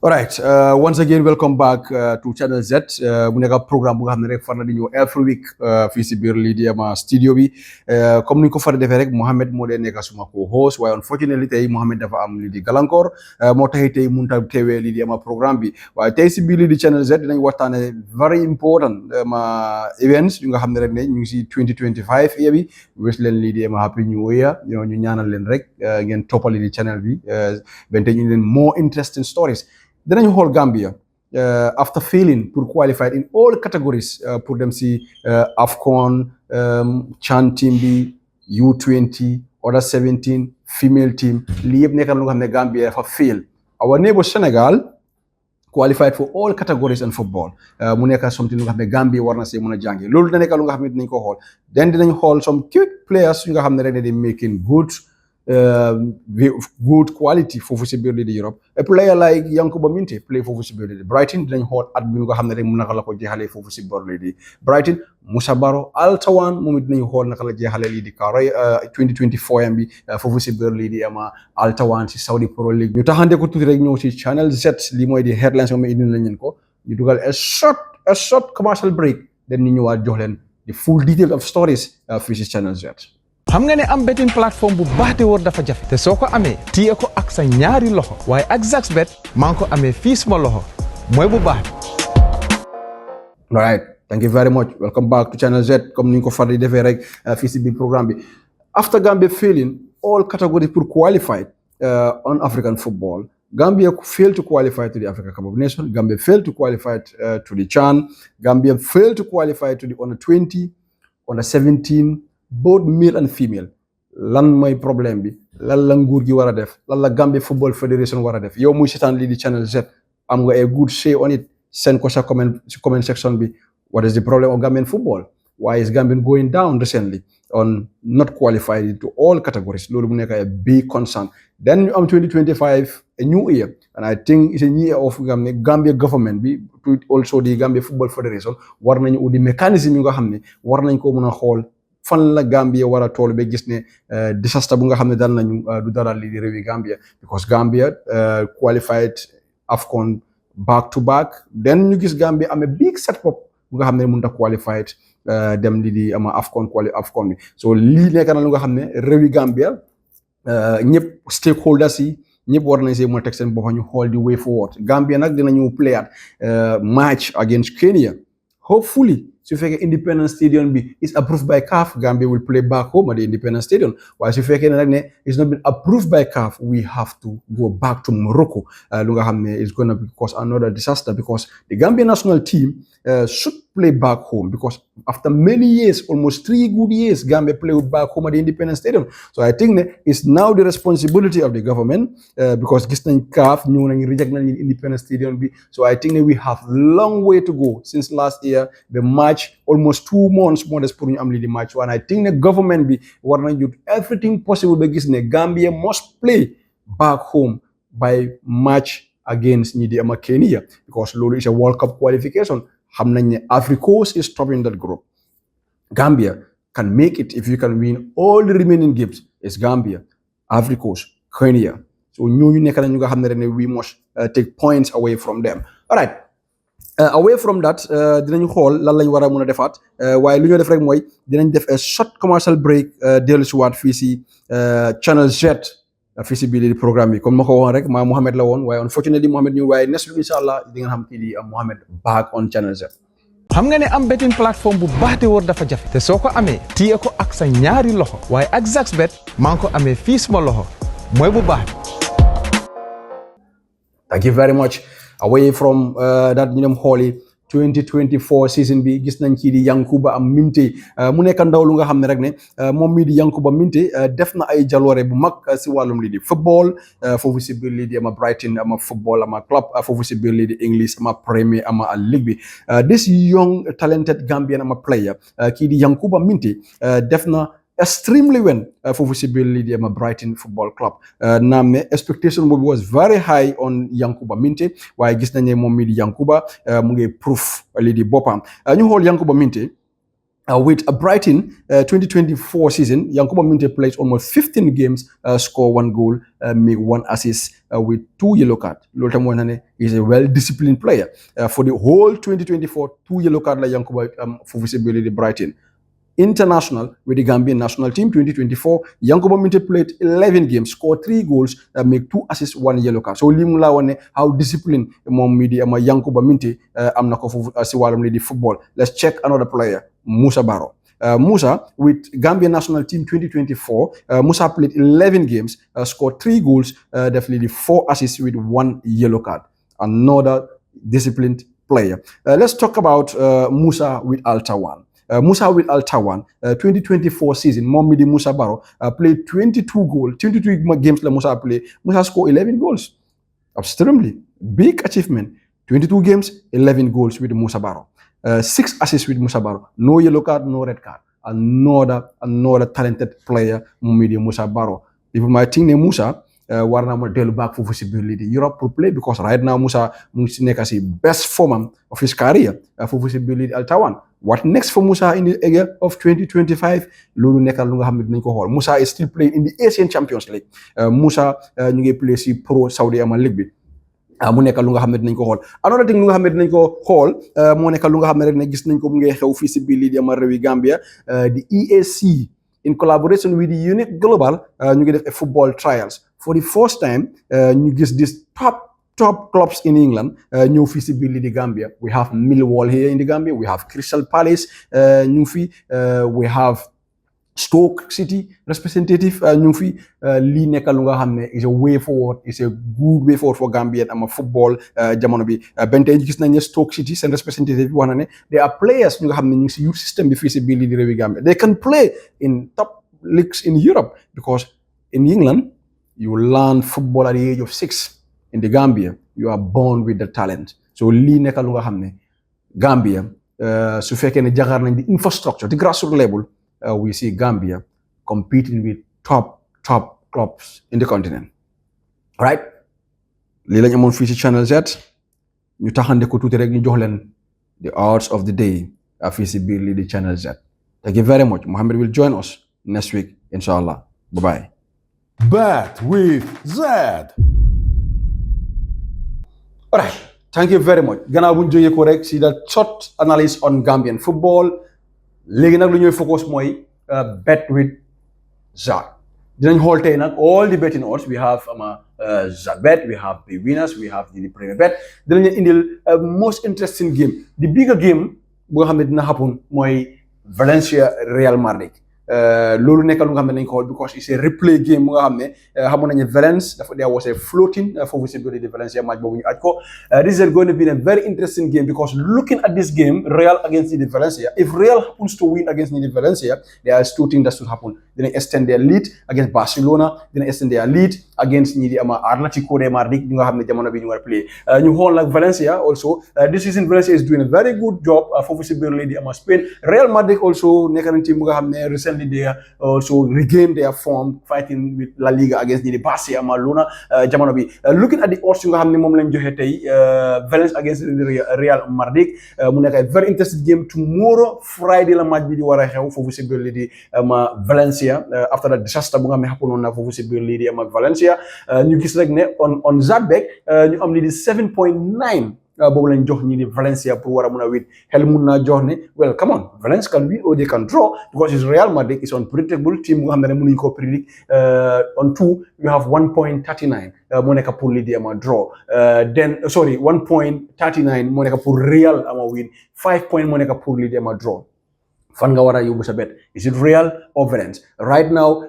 All right. Once again, welcome back to Channel Z. mu nekk programme bu nga xam ne rek far na di ñëw every week fii si biir lii di ama studio bi comme ni ñu ko far defee rek Mohamed moo dee nekk suma co-host waaye unfortunately tey Mohamed dafa am lii di gàllankoor moo taxit tey mënut a teewee lii di ama programme bi waaye tey si biir lii di Channel Z dinañ waxtaane very important events yu nga xam ne rek ne ñu ngi si 2025 year bi wis leen lii di ama happy new year ñu ñaanal leen rek ngeen toppal lii di channel bi bente ñu leen more interesting stories. Dinañ xool Gambia after failing pour qualify in all categories pour dem si AFCON CHAN team bi U20 under 17 female team lii yëpp nekk na lu nga xam ne Gambia dafa fail. Our neighbor Senegal qualified for all categories in football mu nekk something lu nga xam ne Gambia war na see mën a jàngi loolu dina nekk lu nga xam ne dinañ ko xool then dinañ xool some quick players yu nga xam ne rek ne di making good quality foofu si biir lii di Europe a player like Yankuba Minteh play foofu si biir lii di Brighton dinañ xool at bi nga xam ne rek mu naka la ko jeexalee foofu si biir lii di Brighton Musa Barrow Altawan moom it dinañ xool naka la jeexalee lii di Karay 2024 yam bi foofu si biir lii di ama Altawan si Saudi Pro League ñu taxante ko tuuti rek ñëw si Channel Z lii mooy di headlines moom indi nañ leen ko ñu dugal a short commercial break den ñu ñëwaat jox leen the full detail of stories fii si Channel Z. xam nga ne am betting plateforme bu baax te wóor dafa jafe te soo ko amee téye ko ak sa ñaari loxo waaye ak Zaxbet maa ngi ko amee fii suma loxo mooy bu baax bi. All right, thank you very much. Welcome back to Channel Z comme ni ñu ko far di defee rek fii si biir programme bi. After Gambia failing all categories pour qualify on African football, Gambia failed to qualify to the Africa Cup of Nations. Gambia failed to qualify to the CHAN. Gambia failed to qualify to the under 20, under 17. Both male and female lan mooy problème bi lan la nguur gi war a def lan la Gambia Football Federation war a def yow muy seetaan lii di Channel Z am nga a good say on it send ko sa comment section bi what is the problem of Gambian football why is Gambia going down recently on not qualified to all categories loolu mu nekk a big concern then ñu am 2025 a new year and I think it's a new year of Gambia government bi to also the Gambia Football Federation war nañu uddi mécanisme yu nga xam ne war nañ ko mën a xool fan la Gambia war a tool ba gis ne disaster bu nga xam ne dal nañu du dara lii di réewi Gambia because Gambia qualified AFCON back to back then ñu gis Gambia amee big setback bu nga xam ne mënut a qualified dem lii di ama AFCON bi so lii nekk na lu nga xam ne réewi Gambia ñëpp stakeholders yi ñëpp war nañ see mën a teg seen bopp ñu xool di way forward Gambia nag dinañu play at match against Kenya hopefully su fekkee Independence Stadium bi is approved by CAF Gambia will play back home at the Independence Stadium waaye su fekkee ne nag ne it's not been approved by CAF we have to go back to Morocco lu nga xam ne is going to cause another disaster because the Gambia national team should play back home because after many years almost 3 good years Gambia played back home at the Independence Stadium so I think that it's now the responsibility of the government because gis nañ CAF ñëw nañ reject nañ Independence Stadium bi so I think that we have long way to go since last year the match almost 2 months more des pour ñu am lii di match and I think the government bi war nañ do everything possible ba gis ne Gambia must play back home by match against ñi di ama Kenya because loolu is a World Cup qualification xam nañ ne Africa Coast is top in that group Gambia can make it if you can win all the remaining games is Gambia Africa Coast Kenya so ñooñu nekk na ñu nga xam ne rek ne we must take points away from them all right away from that dinañu xool lan lañ war a mën a defaat waaye lu ñu def rek mooy dinañ def a short commercial break dellu si waat fii si Channel Z fii si biir programme bi comme ma ko waxoon rek maa Mohamed la woon waaye unfortunately Mohamed ñu waaye next week incha allah di nga xam kii di Mohamed back on Channel Z. xam nga ne am betting plateforme bu baax te wóor dafa jafe te soo ko amee téye ko ak sa ñaari loxo waaye ak Zaxbet maa ngi ko amee fii suma loxo mooy bu baax bi. Thank you very much. Away from that ñu dem xooli 2024 season bi gis nañ kii di Yankuba Minteh mu nekk ndaw lu nga xam ne rek ne moom mii di Yankuba Minteh def na ay jaloore bu mag si wàllum lii di football foofu si biir lii di ama Brighton ama football ama club foofu si biir lii di English ama Premier ama League bi this young talented Gambian ama player kii di Yankuba Minteh def na extremely well foofu si biir lii di ama Brighton Football Club naam ne expectation boobu was very high on Yankuba Minteh waaye gis nañ ne moom mii di Yankuba mu ngi proof lii di boppam ñu xool Yankuba Minteh With a Brighton 2024 season, Yankuba Minte plays almost 15 games, score 1 goal, make 1 assist with 2 yellow cards. Lolta Mohanane is a well-disciplined player. For the whole 2024, 2 yellow cards like Yankuba for visibility Brighton. International with the Gambian national team 2024, Yankuba Minte played 11 games, scored 3 goals, make 2 assists, 1 yellow card. So limula wane how disciplined mom midi ama Yankuba Minte am nako si walam di football. Let's check another player, Musa Barrow. Musa with Gambian national team 2024, Musa played 11 games, scored 3 goals, definitely 4 assists with 1 yellow card. Another disciplined player. Let's talk about Musa with Altawan. Musa with Al Tawan, 2024 season, Momidi Musa Barrow played 22 goals, 22 games la Musa played. Musa scored 11 goals. Extremely big achievement. 22 games, 11 goals with Musa Barrow. 6 assists with Musa Barrow. No yellow card, no red card. Another talented player, Momidi Musa Barrow. People might think Musa war na mo delu back for visibility Europe pour play because right now Musa mu ci nekk ci best form of his career for visibility Al Tawan. What next for Musa in the year of 2025? Lolu nekkal lu nga xamne dinañ ko xol. Musa is still playing in the Asian Champions League. Musa ñu ngi play ci Pro Saudi Ama League bi. Mu nekkal lu nga xamne dinañ ko xol. Another thing lu nga xamne dinañ ko xol mo nekkal lu nga xamne rek ne gis nañ ko mu ngi xew fi ci Bilidi ama rewi Gambia, the EAC in collaboration with the Unique Global ñu ngi def a football trials. For the first time, you get these top clubs in England, new feasibility Gambia. We have Millwall here in the Gambia. We have Crystal Palace, we have Stoke City representative, Li Nekalunga Hamne is a way forward, is a good way forward for Gambia and football. Jamanobi, Benten Gisnanya Stoke City and representative one. There are players who have youth system feasibility Gambia. They can play in top leagues in Europe because in England, you learn football at the age of 6. In the Gambia, you are born with the talent. So, li neka lu nga xamne Gambia, su fekkee ne jaxar nañ the infrastructure, the grassroots level, we see Gambia competing with top clubs in the continent. All right? Li lañ amon fi ci Channel Z, ñu taxande ko tuuti rek ñu jox leen the odds of the day, fi ci biir li di Channel Z. Thank you very much. Mohammed will join us next week, inshallah. Bye-bye. Bet with Z. Alright, thank you very much. Gannaaw bu ñu jógee ko rek si the short analysis on Gambian football léegi nag lu ñuy focus mooy bet with Z. Dinañ xool tey nag all the betting odds we have Z bet, we have the winners, we have the premier bet. Dinañ leen indil most interesting game. The bigger game bu nga xam ne dina happen mooy Valencia Real Madrid. Lolu nekkal lu nga xamne nañ ko because it's a replay game mu nga xamne xamone nañ Valence dafa there was a floating for visibility the Valencia match bobu ñu aj ko. This is going to be a very interesting game because looking at this game Real against the Valencia, if Real happens to win against the Valencia, there are two things that should happen. They extend their lead against Barcelona, then extend their lead against ñi di ama Atletico de Madrid ñu nga xamne jamono bi ñu war play. Ñu xool like Valencia also this season Valencia is doing a very good job for visibility di ama Spain. Real Madrid also nekk nañ team bu nga xamne they also regain their form fighting with La Liga against the Barca Maluna jamono bi looking at the odds nga xamne mom lañ joxe tay Valence against Real Madrid mu nekk a very interesting game tomorrow Friday la match bi di wara xew fofu ci Berlin Valencia after the disaster bu nga xamne happen na fofu ci Berlin Valencia ñu gis rek ne on Zadbek ñu am li di 7.9 boobu lañ jox ñi di Valencia pour war a mun a win xel mun naa jox ne well come on Valencia can win or they can draw because it's Real Madrid is unpredictable team bu nga xam ne mënuñ ko predict on 2 you have 1.39 moo nekk pour li di ama draw then sorry 1.39 moo nekk pour Real ama win 5 point moo nekk pour li di ama draw fan nga war a yóbbu sa bet is it Real or Valence right now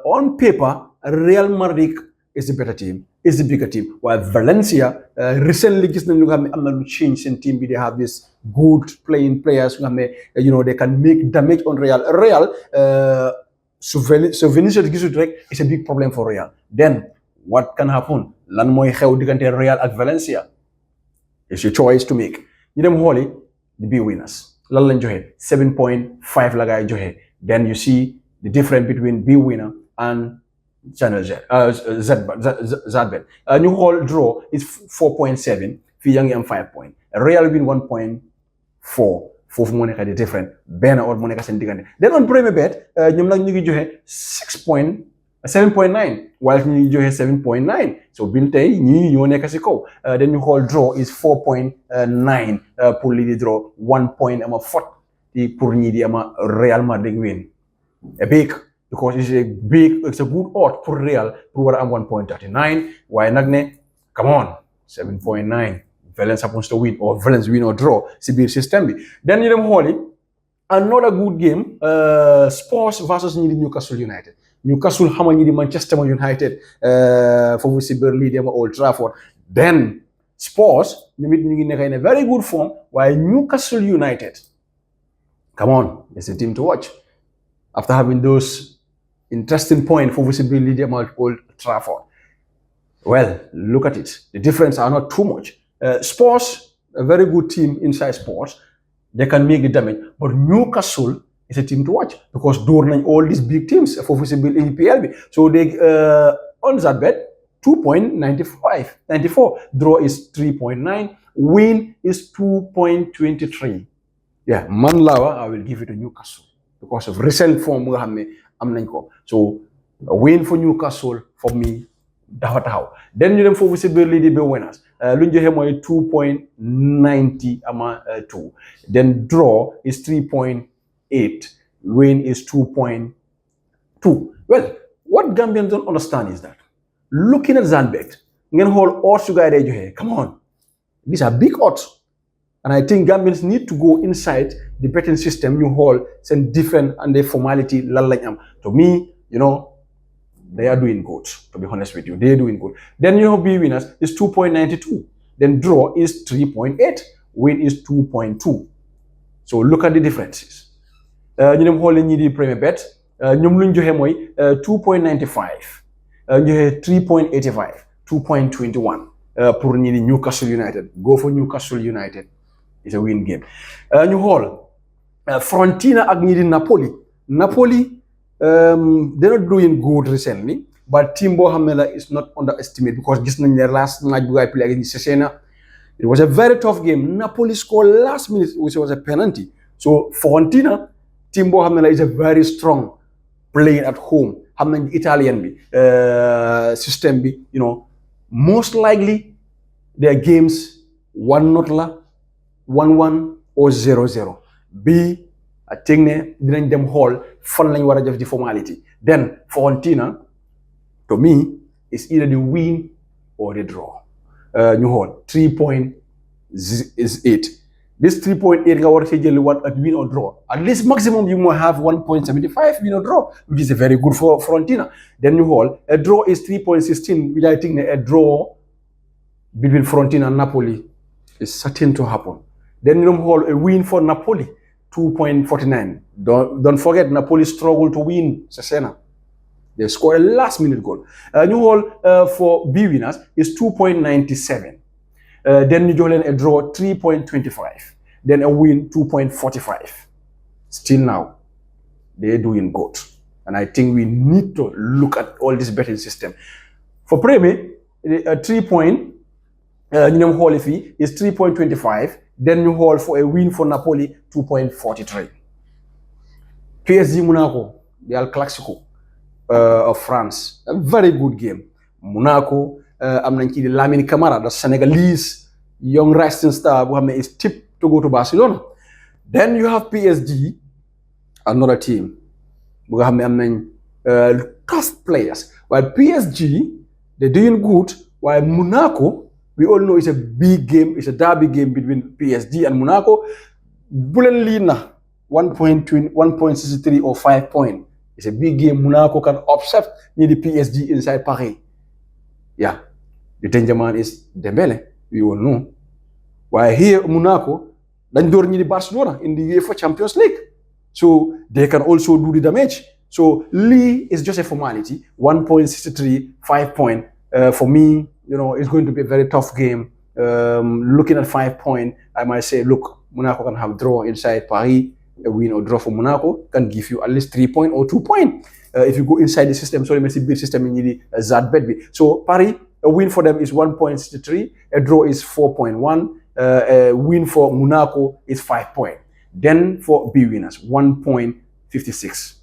on paper Real Madrid is the better team, is the bigger team. While Valencia recently gis nañ lu nga xam ne am na lu change seen team bi they have this good playing players nga xam ne you know they can make damage on Real. Real so Vinicius gisut rek is a big problem for Real. Then what can happen? Lan mooy xew diggante Real ak Valencia? It's your choice to make. ñu dem xooli the big winners. Lan lañ joxe 7.5 la gaay joxe. Then you see the difference between big winner and Channel Z, Zadbet. Ñu xool draw is 4.7 fii yaa ngi am 5 point. Real win 1.4 foofu moo nekk di different benn odd moo nekk seen diggante then on premier bet ñoom nag ñu ngi joxe 7.9 while ñu ngi joxe 7.9 so bil tey ñii ñoo nekk si kaw then ñu xool draw is 4.9 pour lii di draw 1 point ama fot pour ñii di ama Real Madrid win a big because it's a good odd pour Real pour war a am 1.39 waaye nag ne come on 7.9 Valence happens to win or Valence win or draw si biir système bi then ñu dem xooli another good game Spurs versus ñi di Newcastle United Newcastle xama ñi di Manchester United foofu si biir lii di ama Old Trafford then Spurs ñoom it ñu ngi nekk in a very good form waaye Newcastle United come on it's a team to watch after having those interesting point foofu si biir lii di ama Old Trafford well look at it the difference are not too much Spurs a very good team inside Spurs they can make the damage but Newcastle is a team to watch because door nañ all these big teams foofu si biir EPL bi so they on that bet 2.94 draw is 3.9 win is 2.23 yeah man laawa I will give it to Newcastle because of recent form nga xam ne am nañ ko so a win for Newcastle for me dafa taxaw then ñu dem foofu si biir lii di ba winners lu ñu joxe mooy 2.90 ama 2 then draw is 3.8 win is 2.2 well what Gambians don't understand is that looking at Zanbet ngeen xool odds yu gars yi day joxe come on these are big odds and I think Gambians need to go inside the betting system ñu xool seen different and the formality lan lañ am to me you know they are doing good, to be honest with you. They are doing good. Then you have B winners is 2.92. Then draw is 3.8. Win is 2.2. So look at the differences. You know, holding the premier bet. Ñoom luñ joxe mooy 2.95. You have 3.85. 2.21. Pour ñi di Newcastle United. Go for Newcastle United. It's a win game. Ñu xool Fiorentina ak ñi di Napoli. They're not doing good recently, but team boo xam ne la is not underestimated because gis nañ ne last match bu gaay play against Cesena it was a very tough game. Napoli scored last minute which was a penalty. So Fiorentina team boo xam ne la is a very strong playing at home xam nañ Italian bi system bi you know most likely their games 1-0 la 1-1 or 0-0 bi I think ne dinañ dem xool fan lañ war a def di formality then Fiorentina to me is either the win or the draw ñu xool 3.8 this 3.8 nga war a see jël one at win or draw at least maximum you might have 1.75 win or draw which is very good for Fiorentina then ñu xool a draw is 3.16 which I think ne a draw between Fiorentina and Napoli is certain to happen then ñu xool a win for Napoli 2.49. Don't forget Napoli struggled to win Cesena. They scored a last minute goal. New hall for B winners is 2.97. Then you join a draw 3.25. Then a win 2.45. Still now, they're doing good. And I think we need to look at all this betting system. For Premier, 3 point, hall fee is 3.25. Then you hold for a win for Napoli 2.43. PSG Monaco, the El Clasico of France, a very good game. Monaco, am nañ ci di Lamine Camara, the Senegalese young rising star who is tipped to go to Barcelona. Then you have PSG, another team who am nañ tough players. While PSG, they're doing good, while Monaco, we all know it's a big game, it's a derby game between PSG and Monaco. Bulen Lina, 1.63 or 5 point. It's a big game. Monaco can upset the PSG inside Paris. Yeah, the danger man is Dembele, we all know. While here, Monaco, then door the Barcelona in the UEFA Champions League. So they can also do the damage. So Lee is just a formality, 1.63, 5 point. For me, you know, it's going to be a very tough game. Looking at 5 point, I might say, look, Monaco can have draw inside Paris. A win or draw for Monaco can give you at least 3 point or 2 point. If you go inside the system, sorry, Messi bid system in the Zadbet. So Paris, a win for them is 1.63, a draw is 4.1, a win for Monaco is 5 point. Then for B winners, 1.56.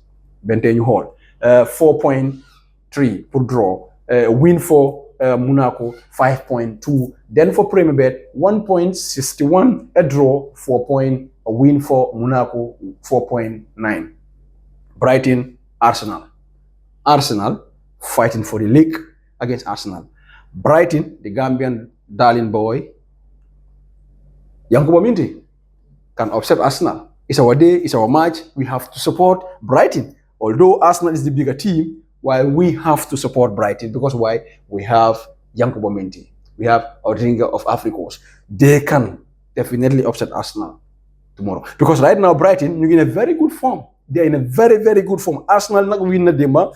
Bentenyu Hall. 4.3 for draw. Win for Monaco, 5.2. Then for Premier Bet, 1.61 a draw, 4 point a win for Monaco, 4.9. Brighton, Arsenal. Arsenal fighting for the league against Arsenal. Brighton, the Gambian darling boy, Yankuba Minty can upset Arsenal. It's our day, it's our match. We have to support Brighton. Although Arsenal is the bigger team, while we have to support Brighton because why? We have Yankuba Minty. We have Odinga of Africos. They can definitely upset Arsenal tomorrow. Because right now, Brighton, you're in a very good form. They're in a very, very good form. Arsenal not win the Dema,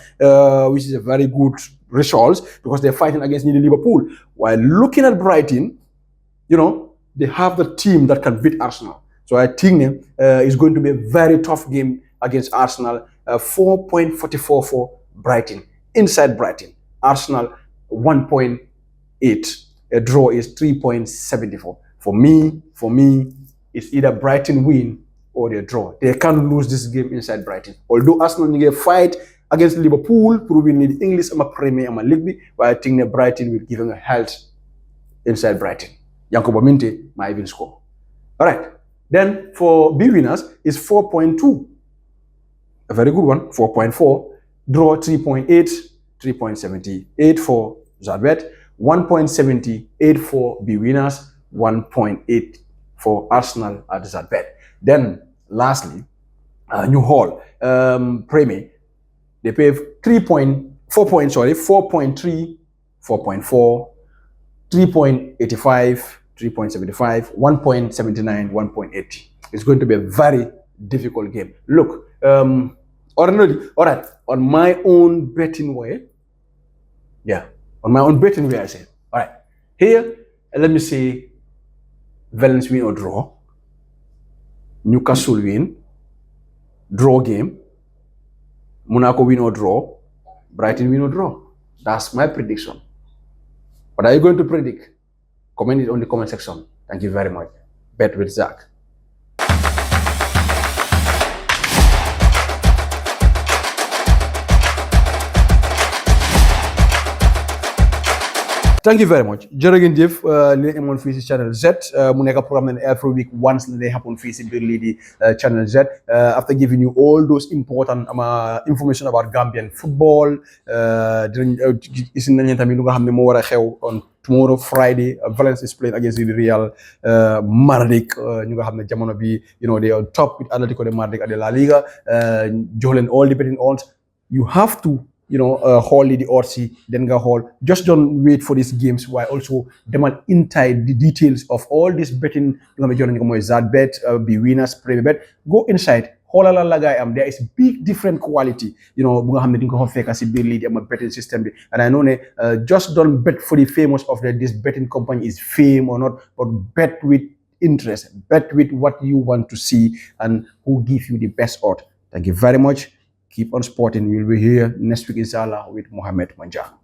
which is a very good result because they're fighting against Liverpool. While looking at Brighton, you know, they have the team that can beat Arsenal. So I think it's going to be a very tough game against Arsenal. 4.44 for Brighton. Inside Brighton, Arsenal 1.8. A draw is 3.74. For me, it's either Brighton win or they draw. They can't lose this game inside Brighton. Although Arsenal need fight against Liverpool, proving the English I'm a Premier, I'm a League, but I think that Brighton will give them a health inside Brighton. Yankuba Minte might even score. All right. Then for B winners is 4.2. A very good one, 4.4. Draw 3.8, 3.78 for Zadbet, 1.78 for B winners, 1.8 for Arsenal at Zadbet. Then lastly, New Hall, Premier, they pay 4.3, 4.4, 3.85, 3.75, 1.79, 1.80. It's going to be a very difficult game. Look, ordinarily, all right, on my own betting way, I say, all right, here, let me say, Valence win or draw, Newcastle win, draw game, Monaco win or draw, Brighton win or draw. That's my prediction. What are you going to predict? Comment it on the comment section. Thank you very much. Bet with Zach. Thank you very much. Jërëngeen jëf li amoon fii si Channel Z mu nekk programme ne every week once na day happen fii si biir lii di Channel Z after giving you all those important information about Gambian football dinañ gis nañ tamit lu nga xam ne moo war a xew on tomorrow Friday Valence is playing against the Real Madrid ñu nga xam ne jamono bi they are on top with Atlético de Madrid at the La Liga jox leen all the betting odds. You have to hold the odds, then go hold. Just don't wait for these games while also demand inside the details of all this betting. Zadbet, be winners, Premier Bet. Go inside. There is big different quality. Betting system. And I know just don't bet for the famous of this betting company is fame or not, but bet with interest. Bet with what you want to see and who give you the best odds. Thank you very much. Keep on sporting. We'll be here next week, inshallah, with Mohamed Manja.